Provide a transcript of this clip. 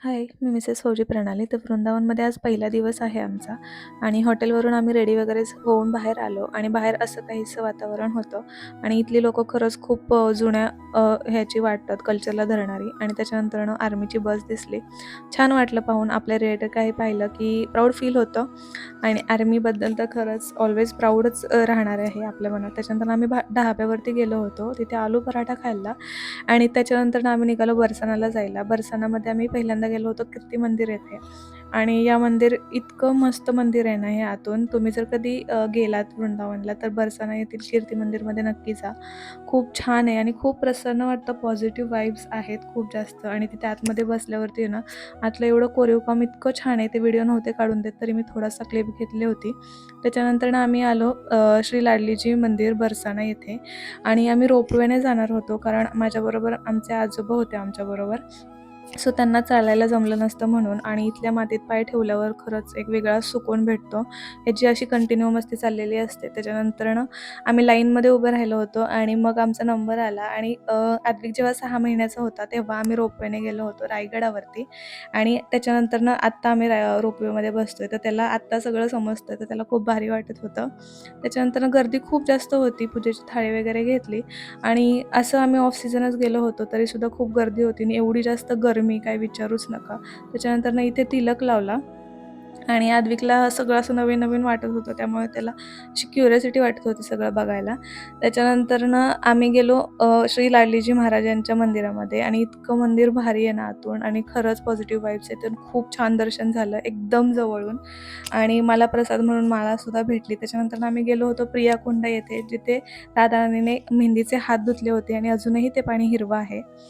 हाय, मी Mrs फौजी प्रणाली. तर वृंदावनमध्ये आज पहिला दिवस आहे आमचा आणि हॉटेलवरून आम्ही रेडी वगैरे होऊन बाहेर आलो आणि बाहेर असं काहीसं वातावरण होतं आणि इथली लोकं खरंच खूप जुन्या ह्याची वाटतात, कल्चरला धरणारी. आणि त्याच्यानंतरनं आर्मीची बस दिसली. छान वाटलं पाहून. आपल्या रिलेटेड काही पाहिलं की प्राऊड फील होतं आणि आर्मीबद्दल तर खरंच ऑलवेज प्राऊडच राहणार आहे आपल्या मनात. त्याच्यानंतर आम्ही ढाब्यावरती गेलो होतो. तिथे आलू पराठा खाल्ला आणि त्याच्यानंतर आम्ही निघालो बरसानाला जायला. बरसानामध्ये आम्ही पहिल्यांदा गेलो होतो कीर्ती मंदिर येथे आणि या मंदिर इतकं मस्त मंदिर आहे ना हे आतून. तुम्ही जर कधी गेलात वृंदावनला तर बरसाना येथील कीर्ती मंदिरमध्ये नक्की जा. खूप छान आहे आणि खूप प्रसन्न वाटतं. पॉझिटिव्ह वाइब्स आहेत खूप जास्त आणि तिथे आतमध्ये बसल्यावरती आहे ना, आतलं एवढं कोरीव काम इतकं छान आहे. ते व्हिडिओ नव्हते काढून देत तरी मी थोडासा क्लिप घेतली होती. त्याच्यानंतर आम्ही आलो श्री लाडलीजी मंदिर बरसाना येथे आणि आम्ही रोपवेने जाणार होतो कारण माझ्याबरोबर आमचे आजोबा होते आमच्याबरोबर. सो त्यांना चालायला जमलं नसतं म्हणून. आणि इथल्या मातीत पाय ठेवल्यावर खरंच एक वेगळा सुकून भेटतो. ह्याची अशी कंटिन्यू मस्ती चाललेली असते. त्याच्यानंतरनं आम्ही लाईनमध्ये उभं राहिलो होतो आणि मग आमचा नंबर आला आणि आद्विक जेव्हा 6 महिन्याचा होता तेव्हा आम्ही रोपवेने गेलो होतो रायगडावरती आणि त्याच्यानंतरनं आत्ता आम्ही रोपवेमध्ये बसतोय. तर त्याला आत्ता सगळं समजतं, तर त्याला खूप भारी वाटत होतं. त्याच्यानंतरनं गर्दी खूप जास्त होती. पूजेची थाळी वगैरे घेतली आणि असं आम्ही ऑफ सीझनच गेलो होतो तरीसुद्धा खूप गर्दी होती आणि एवढी जास्त गरमी काय विचारूच नका. त्याच्यानंतरनं इथे तिलक लावला आणि आद्विकला सगळं असं नवीन-नवीन वाटत होतं. त्यामुळे त्याला अशी क्युरिओसिटी वाटत होती सगळं बघायला. त्याच्यानंतरनं आम्ही गेलो श्री लाडलीजी महाराजांच्या मंदिरामध्ये आणि इतकं मंदिर भारी आहे ना आतून आणि खरंच पॉझिटिव्ह वाइब्स आहेत. खूप छान दर्शन झालं एकदम जवळून आणि मला प्रसाद म्हणून माळासुद्धा भेटली. त्याच्यानंतर आम्ही गेलो होतो प्रियाकुंड येथे जिथे राधाराणीने मेहंदीचे हात धुतले होते आणि अजूनही ते पाणी हिरवं आहे.